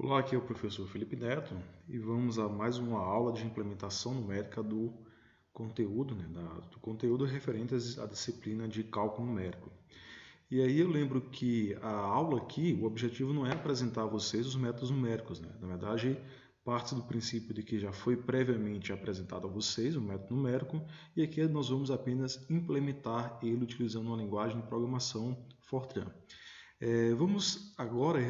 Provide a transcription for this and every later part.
Olá, aqui é o professor Felipe Neto e vamos a mais uma aula de implementação numérica do conteúdo, do conteúdo referente à disciplina de cálculo numérico. E aí eu lembro que a aula aqui, o objetivo não é apresentar a vocês os métodos numéricos, Na verdade, parte do princípio de que já foi previamente apresentado a vocês o método numérico e aqui nós vamos apenas implementar ele utilizando uma linguagem de programação Fortran. Vamos agora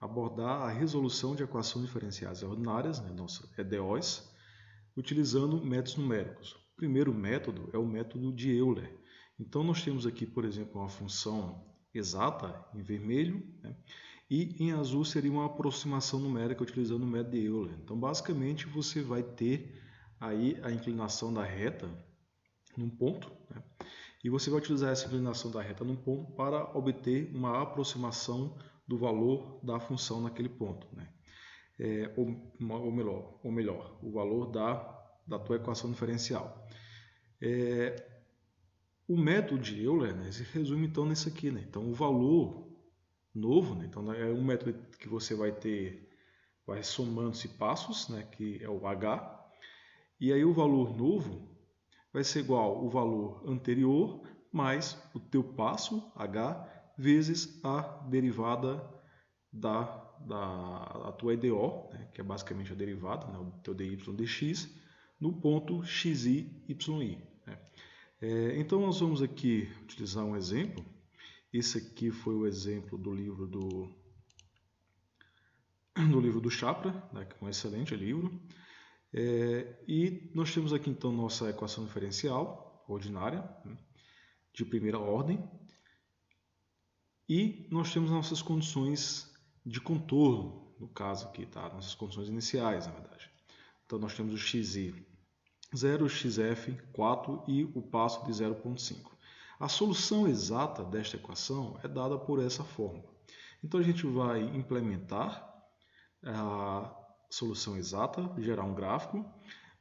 abordar a resolução de equações diferenciais ordinárias, nossa EDOs, utilizando métodos numéricos. O primeiro método é o método de Euler. Então, nós temos aqui, por exemplo, uma função exata em vermelho, e em azul seria uma aproximação numérica utilizando o método de Euler. Então, basicamente, você vai ter aí a inclinação da reta num ponto, e você vai utilizar essa inclinação da reta num ponto para obter uma aproximação do valor da função naquele ponto, ou melhor, o valor da tua equação diferencial. O método de Euler se resume então nisso aqui. Então, o valor novo, então é um método que você vai somando-se passos, que é o H, e aí o valor novo vai ser igual ao valor anterior mais o teu passo, H, vezes a derivada da tua EDO, que é basicamente a derivada, o teu dy dx, no ponto xi, yi. Então, nós vamos aqui utilizar um exemplo. Esse aqui foi o exemplo do livro do Chapra, que é um excelente livro. E nós temos aqui então nossa equação diferencial ordinária, de primeira ordem, e nós temos nossas condições de contorno, no caso aqui, nossas condições iniciais, na verdade. Então nós temos o xi 0, o xf 4 e o passo de 0,5. A solução exata desta equação é dada por essa fórmula. Então a gente vai implementar a solução exata, gerar um gráfico.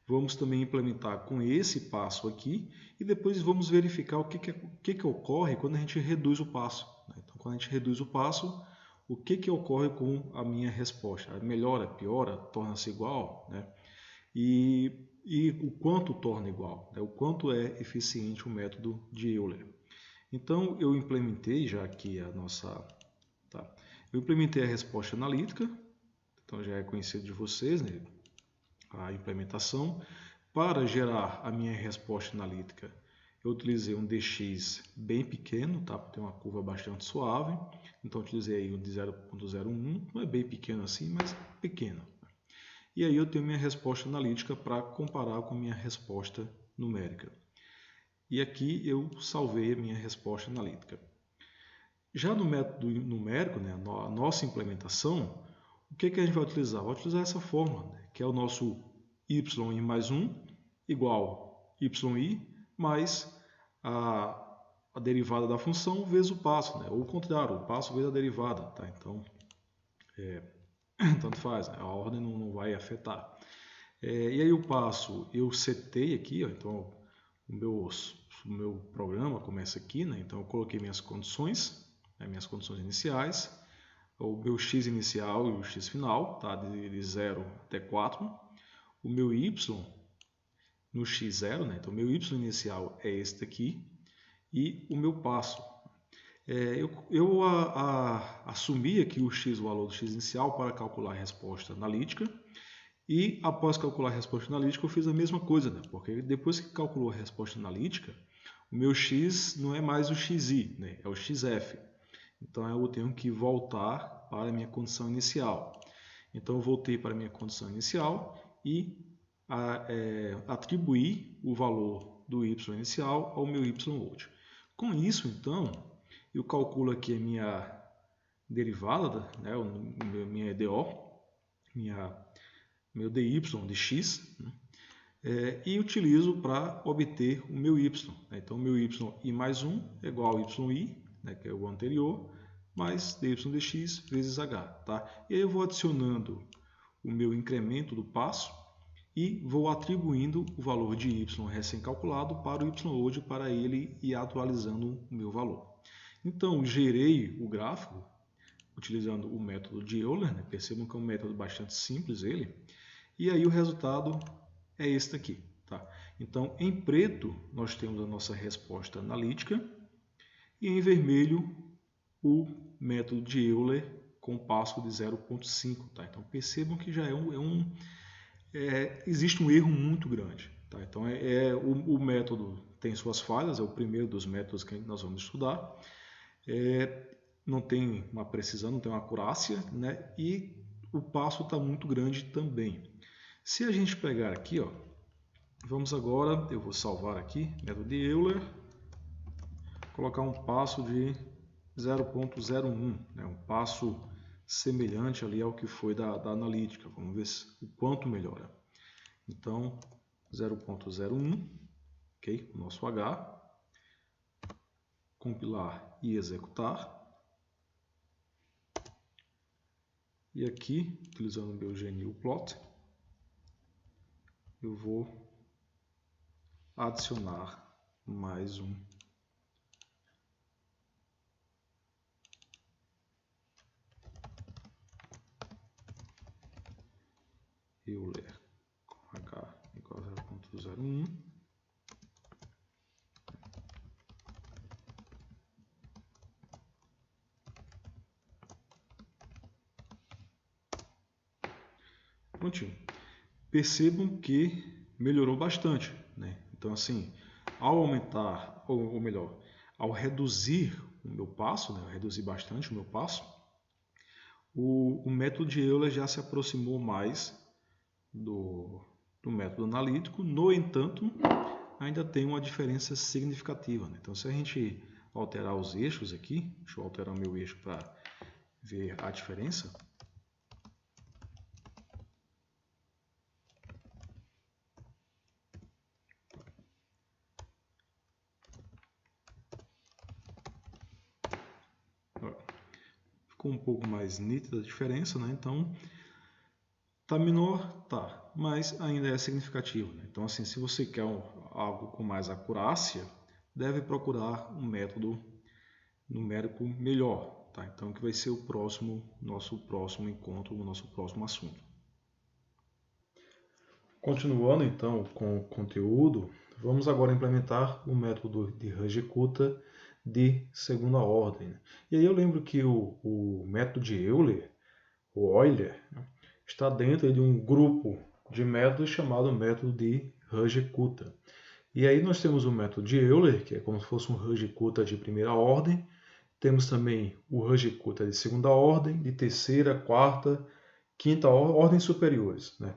Vamos também implementar com esse passo aqui e depois vamos verificar o que ocorre quando a gente reduz o passo. Então, quando a gente reduz o passo, o que ocorre com a minha resposta? Melhora, piora, torna-se igual? E o quanto torna igual? O quanto é eficiente o método de Euler? Então, eu implementei já aqui eu implementei a resposta analítica. Então, já é conhecido de vocês, a implementação. Para gerar a minha resposta analítica, eu utilizei um dx bem pequeno, porque tem uma curva bastante suave. Então, utilizei aí um de 0,01, não é bem pequeno assim, mas pequeno. E aí eu tenho minha resposta analítica para comparar com a minha resposta numérica. E aqui eu salvei a minha resposta analítica. Já no método numérico, a nossa implementação, o que a gente vai utilizar? Vai utilizar essa fórmula, que é o nosso yi mais 1 igual yi mais a derivada da função vezes o passo, ou o contrário, o passo vezes a derivada. Então, tanto faz, a ordem não vai afetar. E aí o passo eu setei aqui, então o meu programa começa aqui, então eu coloquei minhas condições iniciais, o meu x inicial e o x final, de 0 até 4. O meu y no x0, então o meu y inicial é este aqui, e o meu passo. Eu assumi aqui o valor do x inicial para calcular a resposta analítica, e após calcular a resposta analítica eu fiz a mesma coisa, porque depois que calculou a resposta analítica, o meu x não é mais o xi, é o xf. Então eu tenho que voltar para a minha condição inicial. Então eu voltei para a minha condição inicial e atribuí o valor do y inicial ao meu y útil. Com isso, então, eu calculo aqui a minha derivada, minha EDO, meu dy de x, e utilizo para obter o meu y. Então, o meu y mais 1 é igual ao yi, que é o anterior, mais dy dx vezes h. E aí eu vou adicionando o meu incremento do passo e vou atribuindo o valor de y recém-calculado para o y útil para ele e atualizando o meu valor. Então, gerei o gráfico utilizando o método de Euler, né? Percebam que é um método bastante simples ele. E aí o resultado é este aqui. Tá? Então, em preto, nós temos a nossa resposta analítica e em vermelho, o método de Euler com passo de 0,5. Tá? Então, percebam que já existe um erro muito grande. Tá? Então, o método tem suas falhas, é o primeiro dos métodos que nós vamos estudar. Não tem uma precisão, não tem uma acurácia, né? E o passo está muito grande também. Se a gente pegar aqui, ó, vamos agora, eu vou salvar aqui, método de Euler, colocar um passo de 0,01, né? Um passo semelhante ali ao que foi da analítica. Vamos ver o quanto melhora. Então, 0,01, ok? O nosso H, compilar e executar. E aqui, utilizando o meu GNU-Plot, eu vou adicionar mais um Euler com H igual a 0,01. Prontinho. Percebam que melhorou bastante, né? Então, assim, ao aumentar, ou melhor, ao reduzir o meu passo, né? Eu reduzi bastante o meu passo, o método de Euler já se aproximou mais do método analítico. No entanto, ainda tem uma diferença significativa, né? Então, se a gente alterar os eixos aqui, deixa eu alterar o meu eixo para ver a diferença. Ficou um pouco mais nítida a diferença, né? Então, tá menor, tá, mas ainda é significativo, né? Então, assim, se você quer algo com mais acurácia, deve procurar um método numérico melhor, tá? Então, que vai ser o nosso próximo encontro, o nosso próximo assunto. Continuando, então, com o conteúdo, vamos agora implementar o método de Range-Kutta de segunda ordem. E aí eu lembro que o método de Euler, o Euler, está dentro de um grupo de métodos chamado método de Range-Kutta. E aí nós temos o método de Euler, que é como se fosse um Range-Kutta de primeira ordem. Temos também o Range-Kutta de segunda ordem, de terceira, quarta, quinta ordem superiores, né?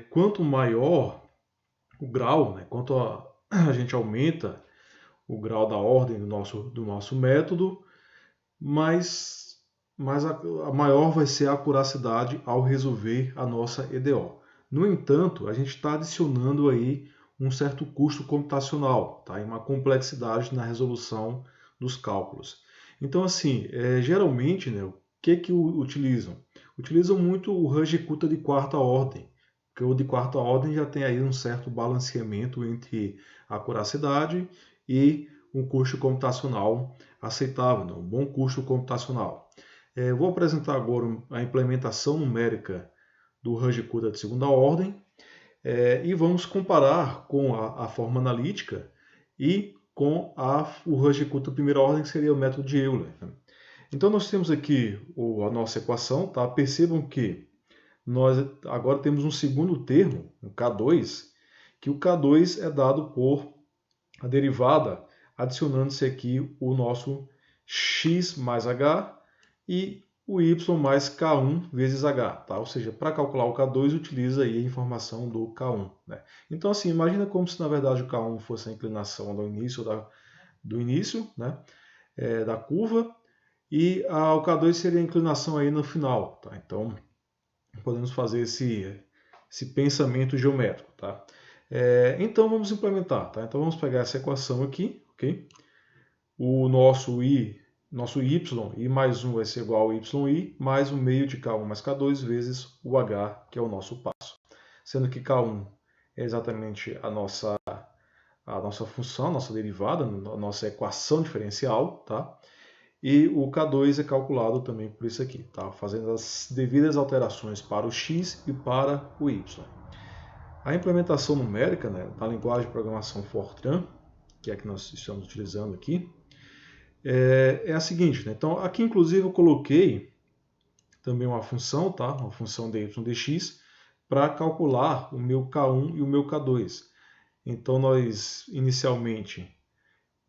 Quanto maior o grau, né? Quanto a gente aumenta o grau da ordem do nosso método, mais a maior vai ser a acuracidade ao resolver a nossa EDO. No entanto, a gente está adicionando aí um certo custo computacional, tá? E uma complexidade na resolução dos cálculos. Então, assim, geralmente, né, o que utilizam? Utilizam muito o Range-Kutta de quarta ordem, porque o de quarta ordem já tem aí um certo balanceamento entre a acuracidade e um custo computacional aceitável, né? Um bom custo computacional. Vou apresentar agora a implementação numérica do Range-Kutta de segunda ordem e vamos comparar com a forma analítica e com o Range-Kutta de primeira ordem, que seria o método de Euler. Então nós temos aqui a nossa equação, tá? Percebam que nós agora temos um segundo termo, um K2, que o K2 é dado por a derivada adicionando-se aqui o nosso x mais h e o y mais k1 vezes h. Tá? Ou seja, para calcular o K2, utiliza aí a informação do K1. Né? Então, assim, imagina como se, na verdade, o K1 fosse a inclinação do início, né? Da curva, e o K2 seria a inclinação aí no final. Tá? Então, podemos fazer esse pensamento geométrico. Tá? Então, vamos implementar. Tá? Então, vamos pegar essa equação aqui. Okay? O nosso y mais 1 vai ser igual a yi, mais o meio de K1 mais K2 vezes o h, que é o nosso passo. Sendo que K1 é exatamente a nossa função, a nossa derivada, a nossa equação diferencial. Tá? e o K2 é calculado também por isso aqui, tá? Fazendo as devidas alterações para o x e para o y. A implementação numérica, né, da linguagem de programação Fortran, que é a que nós estamos utilizando aqui, é a seguinte, né? Então, aqui inclusive eu coloquei também uma função, tá? Uma função dy dx, para calcular o meu K1 e o meu K2. Então, inicialmente,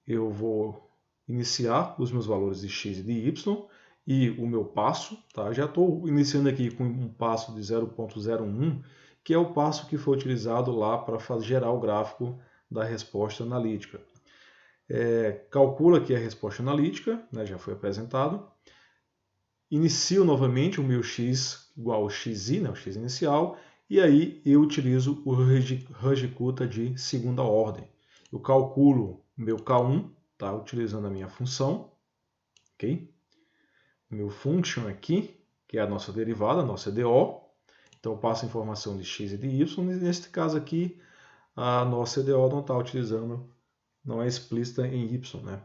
eu vou iniciar os meus valores de x e de y e o meu passo, tá? Já estou iniciando aqui com um passo de 0.01, que é o passo que foi utilizado lá para gerar o gráfico da resposta analítica. Calcula aqui a resposta analítica, né? Já foi apresentado. Inicio novamente o meu x igual ao xi, né? O x inicial, e aí eu utilizo o Rajkota de segunda ordem. Eu calculo o meu K1, tá? Utilizando a minha função, ok? O meu function aqui, que é a nossa derivada, a nossa EDO. Então eu passo a informação de x e de y, e neste caso aqui a nossa EDO não está utilizando, não é explícita em y, né?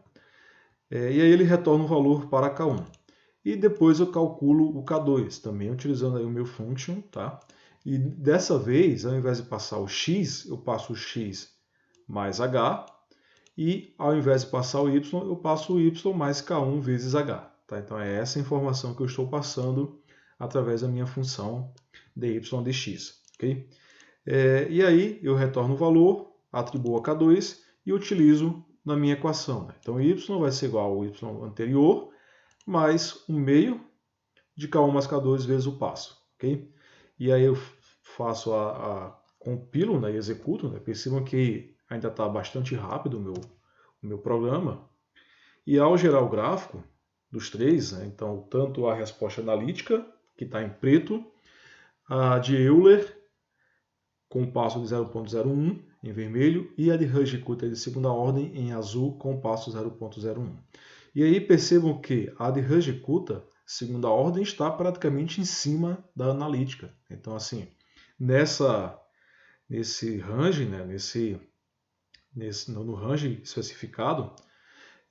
E aí ele retorna o valor para K1. E depois eu calculo o K2, também utilizando aí o meu function, tá? E dessa vez, ao invés de passar o x, eu passo o x mais h, e ao invés de passar o y, eu passo o y mais K1 vezes h. Tá? Então é essa informação que eu estou passando através da minha função dy dx. Okay? E aí eu retorno o valor, atribuo a K2 e utilizo na minha equação. Né? Então y vai ser igual ao y anterior, mais 1 meio de K1 mais K2 vezes o passo. Okay? E aí eu faço compilo, né, e executo. Né? Percebam que ainda está bastante rápido o meu programa. E ao gerar o gráfico dos três, né, então tanto a resposta analítica, que está em preto, a de Euler, com o passo de 0.01 em vermelho, e a de Rajkota de segunda ordem em azul, com o passo 0.01. E aí percebam que a de Rajkota, segunda ordem, está praticamente em cima da analítica. Então, assim, nesse range, né, no range especificado,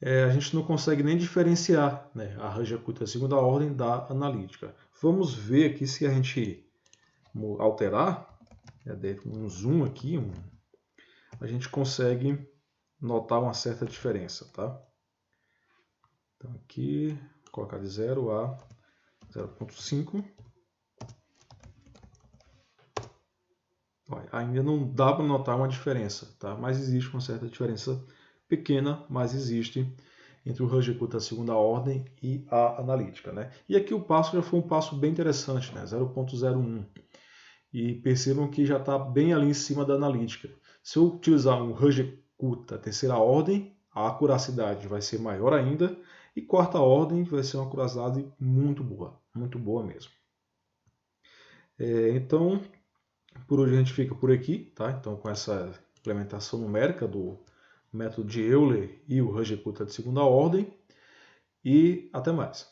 a gente não consegue nem diferenciar, né, a Rajkota segunda ordem da analítica. Vamos ver aqui se a gente alterar, um zoom aqui, a gente consegue notar uma certa diferença, tá? Então aqui, vou colocar de 0 a 0.5. Ainda não dá para notar uma diferença, tá? Mas existe uma certa diferença pequena, mas existe entre o Rajkota segunda ordem e a analítica, né? E aqui o passo já foi um passo bem interessante, né? 0.01. E percebam que já está bem ali em cima da analítica. Se eu utilizar um Rajkota terceira ordem, a acuracidade vai ser maior ainda, e quarta ordem vai ser uma acuracidade muito boa mesmo. Então, por hoje a gente fica por aqui, tá? Então, com essa implementação numérica do método de Euler e o Rajkota de segunda ordem, e até mais.